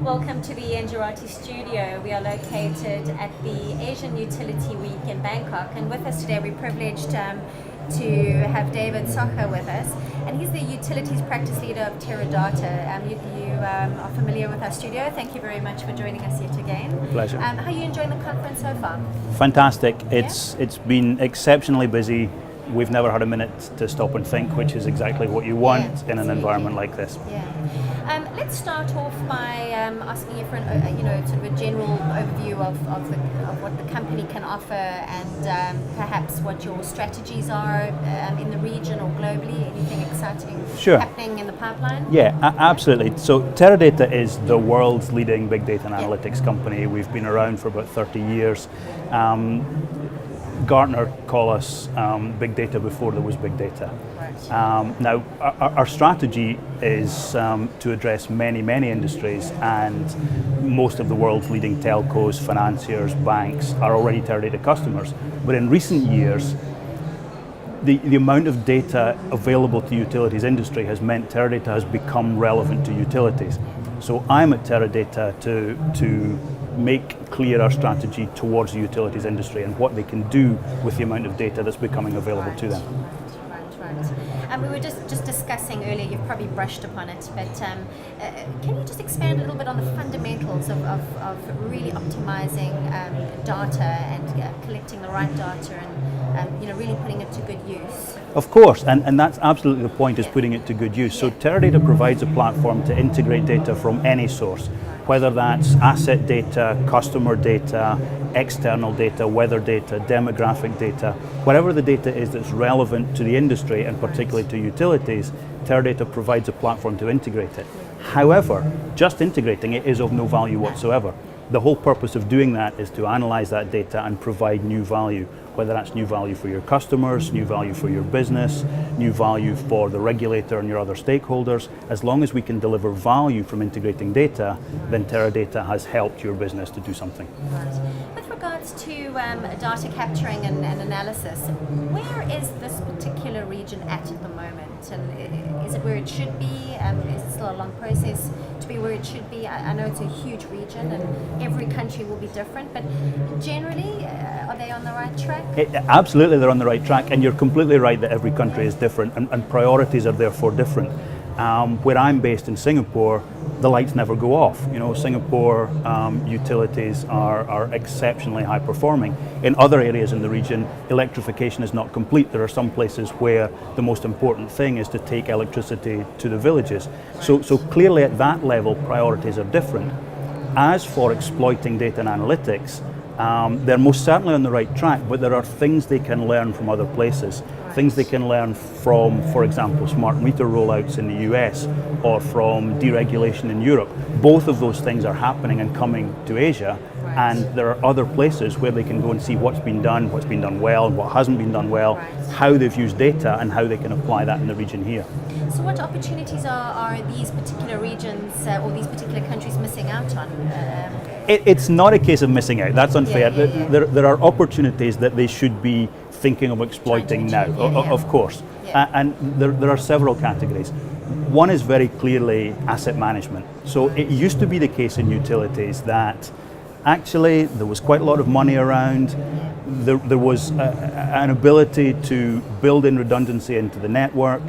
Welcome to the Engerati studio. We are located at the Asian Utility Week in Bangkok, and with us today we're privileged to have David Socha with us, and he's the Utilities Practice Leader of Teradata. You are familiar with our studio. Thank you very much for joining us yet again. Pleasure. How are you enjoying the conference so far? Fantastic. It's been exceptionally busy. We've never had a minute to stop and think, which is exactly what you want in an environment like this. Yeah. Let's start off by asking you for sort of a general overview of what the company can offer, and perhaps what your strategies are in the region or globally. Anything exciting happening in the pipeline? Yeah, absolutely. So Teradata is the world's leading big data and analytics company. We've been around for about 30 years. Gartner call us big data before there was big data. Right. Now, our strategy is to address many industries, and most of the world's leading telcos, financiers, banks are already Teradata customers. But in recent years, the amount of data available to utilities industry has meant Teradata has become relevant to utilities. So I'm at Teradata to make clear our strategy towards the utilities industry and what they can do with the amount of data that's becoming available to them. Right. We were just discussing earlier, you've probably brushed upon it, but can you just expand a little bit on the fundamentals of really optimizing data and collecting the right data and really putting it to good use? Of course, and that's absolutely the point, is putting it to good use. So Teradata provides a platform to integrate data from any source, whether that's asset data, customer data, external data, weather data, demographic data, whatever the data is that's relevant to the industry and particularly to utilities, Teradata provides a platform to integrate it. However, just integrating it is of no value whatsoever. The whole purpose of doing that is to analyze that data and provide new value, whether that's new value for your customers, new value for your business, new value for the regulator and your other stakeholders. As long as we can deliver value from integrating data, then Teradata has helped your business to do something. Right. With regards to data capturing and analysis, where is this particular region at the moment? And is it where it should be? Is it still a long process to be where it should be? I know it's a huge region and every country will be different, but generally, are they on the right track? Absolutely, they're on the right track, and you're completely right that every country is different, and priorities are therefore different. Where I'm based in Singapore, the lights never go off. Singapore utilities are exceptionally high performing. In other areas in the region, electrification is not complete. There are some places where the most important thing is to take electricity to the villages. So clearly at that level, priorities are different. As for exploiting data and analytics, they're most certainly on the right track, but there are things they can learn from other places. Things they can learn from, for example, smart meter rollouts in the US or from deregulation in Europe. Both of those things are happening and coming to Asia, and there are other places where they can go and see what's been done well, and what hasn't been done well, how they've used data and how they can apply that in the region here. So what opportunities are these particular regions or these particular countries missing out on? It's not a case of missing out, that's unfair. There are opportunities that they should be thinking of exploiting now, of course. And there are several categories. One is very clearly asset management. So it used to be the case in utilities that actually there was quite a lot of money around. There was an ability to build in redundancy into the network.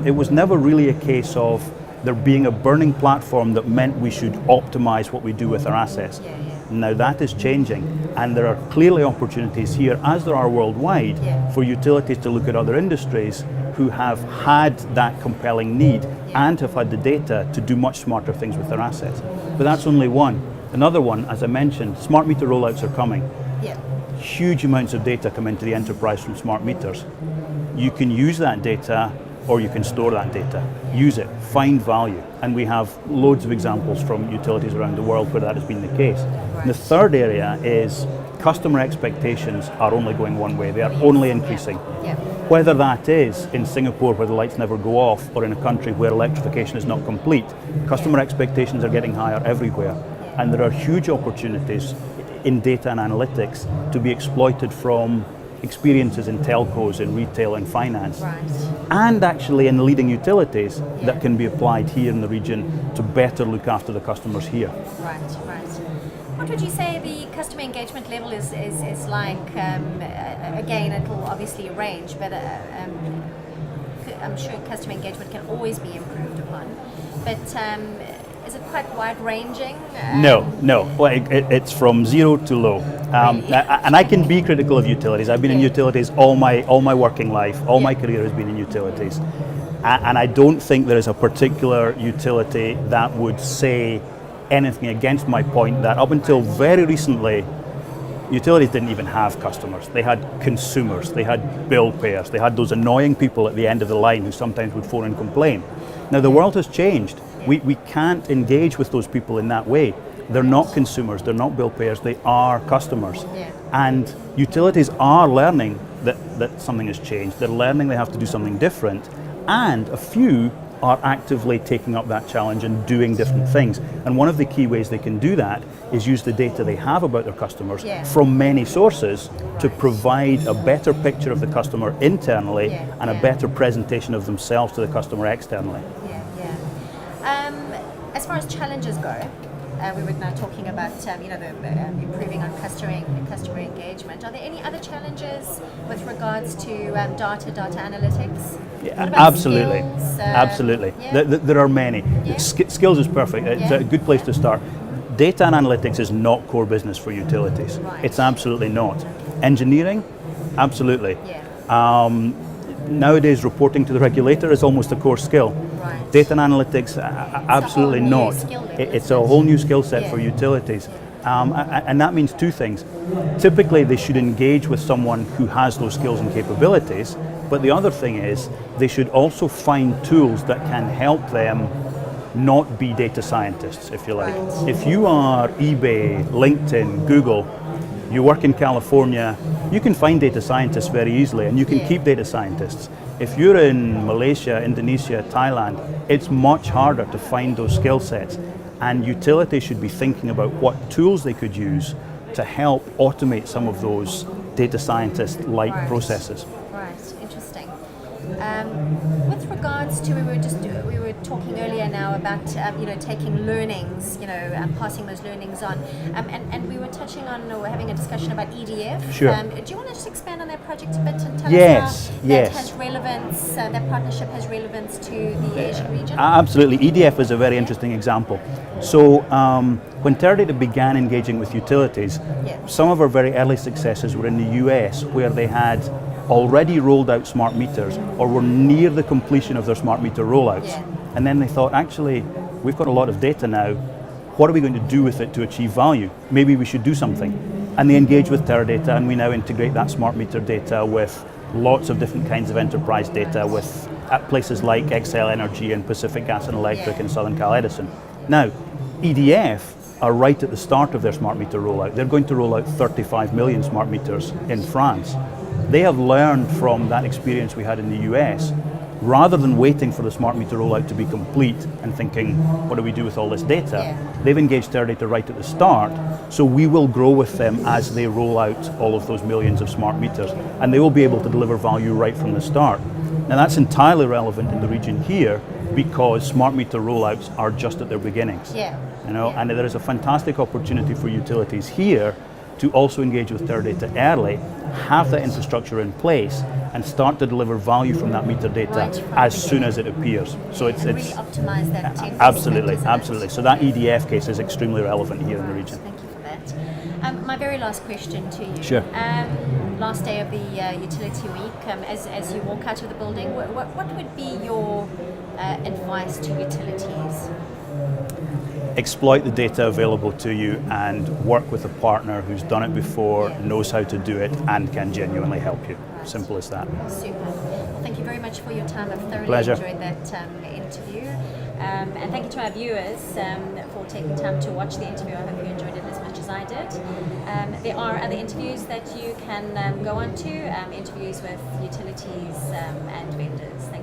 It was never really a case of there being a burning platform that meant we should optimize what we do with our assets. Now that is changing, and there are clearly opportunities here, as there are worldwide, for utilities to look at other industries who have had that compelling need and have had the data to do much smarter things with their assets. But that's only one. Another one, as I mentioned, smart meter rollouts are coming. Huge amounts of data come into the enterprise from smart meters. You can use that data, or you can store that data. Use it, find value. And we have loads of examples from utilities around the world where that has been the case. The third area is customer expectations are only going one way. They are only increasing. Whether that is in Singapore where the lights never go off, or in a country where electrification is not complete, customer expectations are getting higher everywhere. And there are huge opportunities in data and analytics to be exploited from experiences in telcos, in retail and finance, Right. and actually in leading utilities that can be applied here in the region to better look after the customers here. Right, right. What would you say the customer engagement level is like? Again, it'll obviously range, but I'm sure customer engagement can always be improved upon. But is it quite wide-ranging? No. Well, it's from zero to low. Really? And I can be critical of utilities. I've been in utilities all my working life. All my career has been in utilities. And I don't think there is a particular utility that would say anything against my point that up until very recently, utilities didn't even have customers. They had consumers, they had bill payers, they had those annoying people at the end of the line who sometimes would phone and complain. Now the world has changed. We can't engage with those people in that way. They're not consumers, they're not bill payers, they are customers. Yeah. And utilities are learning that something has changed. They're learning they have to do something different. And a few are actively taking up that challenge and doing different things. And one of the key ways they can do that is use the data they have about their customers from many sources to provide a better picture of the customer internally and a better presentation of themselves to the customer externally. As far as challenges go, we were now talking about improving on customer engagement. Are there any other challenges with regards to data analytics? Yeah, absolutely. Skills? Absolutely. Yeah? There are many. Yeah. Skills is perfect. It's a good place to start. Data and analytics is not core business for utilities. Right. It's absolutely not. Engineering, absolutely. Yeah. Nowadays, reporting to the regulator is almost a core skill. Right. Data and analytics, absolutely whole new not. skill level, It's isn't a it? whole new skill set for Yeah. utilities. And that means two things. Typically, they should engage with someone who has those skills and capabilities, but the other thing is they should also find tools that can help them not be data scientists, if you like. Right. If you are eBay, LinkedIn, Google, you work in California, you can find data scientists very easily and you can keep data scientists. If you're in Malaysia, Indonesia, Thailand, it's much harder to find those skill sets. And utilities should be thinking about what tools they could use to help automate some of those data scientist-like processes. Right, interesting. With regards to, we were talking earlier now about taking learnings, passing those learnings on, and we were touching on or having a discussion about EDF. Sure. Do you want to just expand on that project a bit and tell Yes, us how yes. that has relevance, that partnership has relevance to the Asian region? Absolutely. EDF is a very interesting example. So when Teradata began engaging with utilities, some of our very early successes were in the US, where they had already rolled out smart meters or were near the completion of their smart meter rollouts. Yeah. And then they thought, actually, we've got a lot of data now. What are we going to do with it to achieve value? Maybe we should do something. And they engaged with Teradata, and we now integrate that smart meter data with lots of different kinds of enterprise data with at places like Xcel Energy and Pacific Gas and Electric and Southern Cal Edison. Now, EDF are right at the start of their smart meter rollout. They're going to roll out 35 million smart meters in France. They have learned from that experience we had in the US. Rather than waiting for the smart meter rollout to be complete and thinking, what do we do with all this data? They've engaged Teradata right at the start, so we will grow with them as they roll out all of those millions of smart meters, and they will be able to deliver value right from the start. Now that's entirely relevant in the region here because smart meter rollouts are just at their beginnings. And there is a fantastic opportunity for utilities here to also engage with Teradata early, have that infrastructure in place, and start to deliver value from that meter data as soon as it appears. So it's really optimize that. absolutely. So that EDF case is extremely relevant here in the region. Thank you for that. My very last question to you. Sure. Last day of the utility week, as you walk out of the building, what would be your advice to utilities? Exploit the data available to you and work with a partner who's done it before, knows how to do it, and can genuinely help you. Simple as that. Super. Well, thank you very much for your time. I've thoroughly Pleasure. enjoyed that interview. And thank you to our viewers for taking time to watch the interview. I hope you enjoyed it as much as I did. There are other interviews that you can go on to, interviews with utilities and vendors. Thank you.